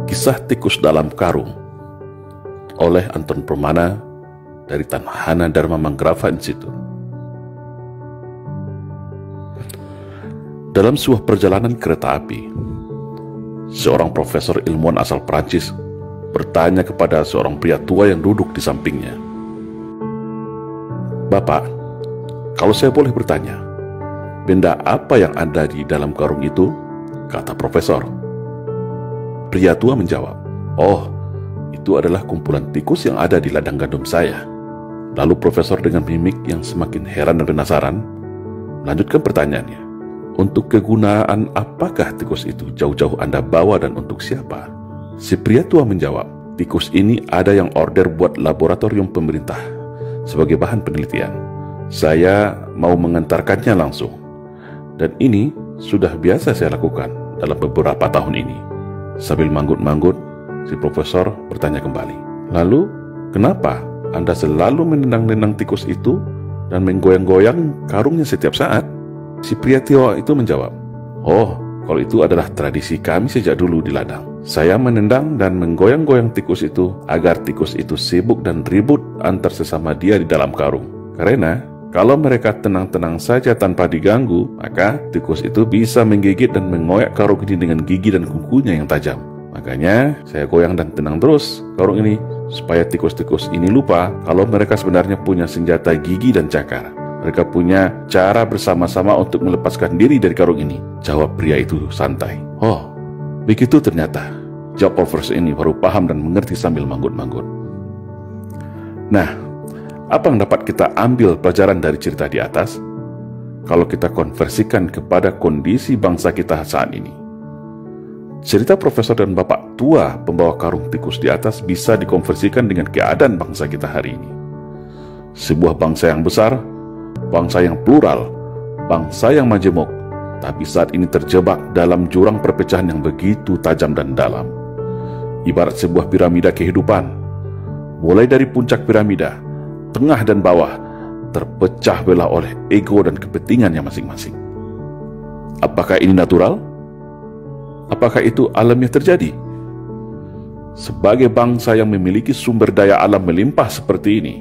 Kisah Tikus Dalam Karung oleh Anton Permana dari Tanhana Dharma Manggrava Institute. Dalam sebuah perjalanan kereta api, seorang profesor ilmuwan asal Prancis bertanya kepada seorang pria tua yang duduk di sampingnya, "Bapak, kalau saya boleh bertanya, benda apa yang ada di dalam karung itu?" kata profesor. Pria tua menjawab, "Oh, itu adalah kumpulan tikus yang ada di ladang gandum saya." Lalu profesor dengan mimik yang semakin heran dan penasaran melanjutkan pertanyaannya, "Untuk kegunaan apakah tikus itu jauh-jauh Anda bawa dan untuk siapa?" Si pria tua menjawab, "Tikus ini ada yang order buat laboratorium pemerintah sebagai bahan penelitian. Saya mau mengantarkannya langsung. Dan ini sudah biasa saya lakukan dalam beberapa tahun ini." Sambil manggut-manggut, si profesor bertanya kembali, "Lalu, kenapa Anda selalu menendang-nendang tikus itu dan menggoyang-goyang karungnya setiap saat?" Si pria tua itu menjawab, "Oh, kalau itu adalah tradisi kami sejak dulu di ladang. Saya menendang dan menggoyang-goyang tikus itu agar tikus itu sibuk dan ribut antar sesama dia di dalam karung. Karena kalau mereka tenang-tenang saja tanpa diganggu, maka tikus itu bisa menggigit dan mengoyak karung ini dengan gigi dan kukunya yang tajam. Makanya saya goyang dan tenang terus karung ini, supaya tikus-tikus ini lupa kalau mereka sebenarnya punya senjata gigi dan cakar. Mereka punya cara bersama-sama untuk melepaskan diri dari karung ini," jawab pria itu santai. "Oh, begitu ternyata," jawab profesor ini baru paham dan mengerti sambil manggut-manggut. Nah, apa yang dapat kita ambil pelajaran dari cerita di atas kalau kita konversikan kepada kondisi bangsa kita saat ini? Cerita profesor dan bapak tua pembawa karung tikus di atas bisa dikonversikan dengan keadaan bangsa kita hari ini. Sebuah bangsa yang besar, bangsa yang plural, bangsa yang majemuk, tapi saat ini terjebak dalam jurang perpecahan yang begitu tajam dan dalam. Ibarat sebuah piramida kehidupan, mulai dari puncak piramida, tengah dan bawah terpecah belah oleh ego dan kepentingannya masing-masing. Apakah ini natural? Apakah itu alamiah terjadi? Sebagai bangsa yang memiliki sumber daya alam melimpah seperti ini,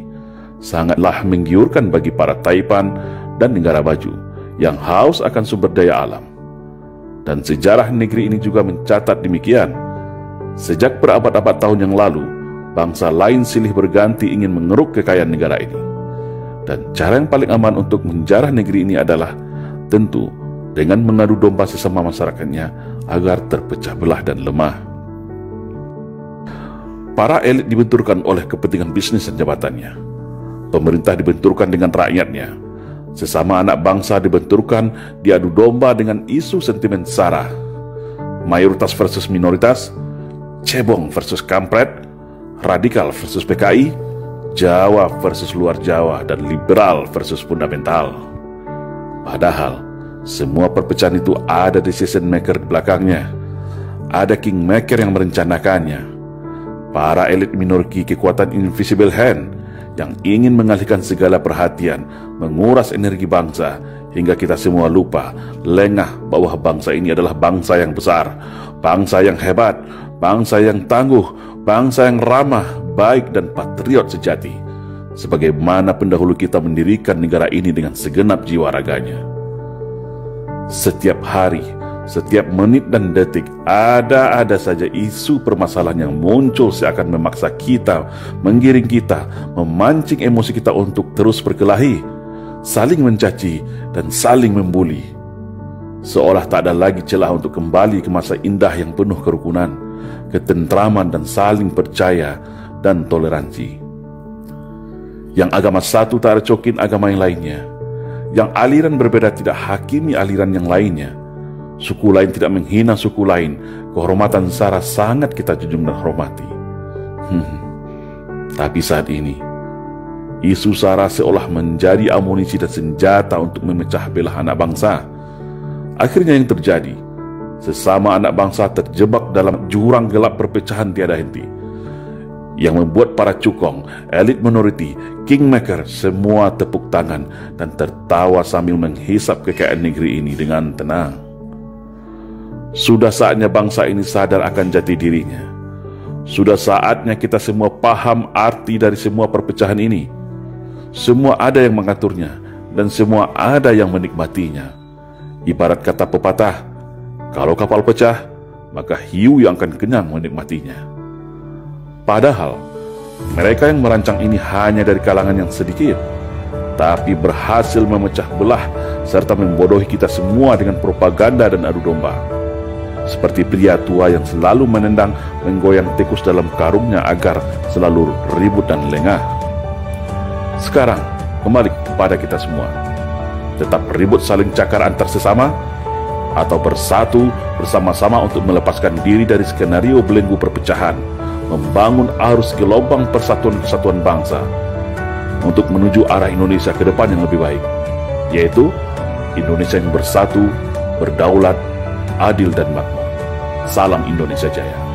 sangatlah menggiurkan bagi para taipan dan negara maju yang haus akan sumber daya alam. Dan sejarah negeri ini juga mencatat demikian. Sejak berabad-abad tahun yang lalu, bangsa lain silih berganti ingin mengeruk kekayaan negara ini. Dan cara yang paling aman untuk menjarah negeri ini adalah tentu dengan mengadu domba sesama masyarakatnya agar terpecah belah dan lemah. Para elit dibenturkan oleh kepentingan bisnis dan jabatannya. Pemerintah dibenturkan dengan rakyatnya. Sesama anak bangsa dibenturkan diadu domba dengan isu sentimen sara. Mayoritas versus minoritas, cebong versus kampret, radikal versus PKI, Jawa versus luar Jawa, dan liberal versus fundamental. Padahal semua perpecahan itu ada decision maker di belakangnya. Ada kingmaker yang merencanakannya. Para elit minorki kekuatan invisible hand yang ingin mengalihkan segala perhatian, menguras energi bangsa, hingga kita semua lupa, lengah bahwa bangsa ini adalah bangsa yang besar, bangsa yang hebat, bangsa yang tangguh, bangsa yang ramah, baik dan patriot sejati, sebagaimana pendahulu kita mendirikan negara ini dengan segenap jiwa raganya. Setiap hari, setiap menit dan detik, ada saja isu permasalahan yang muncul seakan memaksa kita, menggiring kita, memancing emosi kita untuk terus berkelahi, saling mencaci dan saling membuli. Seolah tak ada lagi celah untuk kembali ke masa indah yang penuh kerukunan, ketentraman dan saling percaya dan toleransi. Yang agama satu tak recokin agama yang lainnya. Yang aliran berbeda tidak hakimi aliran yang lainnya. Suku lain tidak menghina suku lain. Kehormatan sara sangat kita junjung dan hormati. Tapi saat ini, isu sara seolah menjadi amunisi dan senjata untuk memecah belah anak bangsa. Akhirnya yang terjadi, sesama anak bangsa terjebak dalam jurang gelap perpecahan tiada henti, yang membuat para cukong, elit minoriti, kingmaker semua tepuk tangan dan tertawa sambil menghisap kekayaan negeri ini dengan tenang. Sudah saatnya bangsa ini sadar akan jati dirinya. Sudah saatnya kita semua paham arti dari semua perpecahan ini. Semua ada yang mengaturnya, dan semua ada yang menikmatinya. Ibarat kata pepatah, kalau kapal pecah, maka hiu yang akan kenyang menikmatinya. Padahal, mereka yang merancang ini hanya dari kalangan yang sedikit, tapi berhasil memecah belah serta membodohi kita semua dengan propaganda dan adu domba. Seperti pria tua yang selalu menendang menggoyang tikus dalam karungnya agar selalu ribut dan lengah. Sekarang, kembali kepada kita semua. Tetap ribut saling cakar antar sesama, atau bersatu bersama-sama untuk melepaskan diri dari skenario belenggu perpecahan, membangun arus gelombang persatuan-kesatuan bangsa untuk menuju arah Indonesia ke depan yang lebih baik, yaitu Indonesia yang bersatu, berdaulat, adil dan makmur. Salam Indonesia Jaya.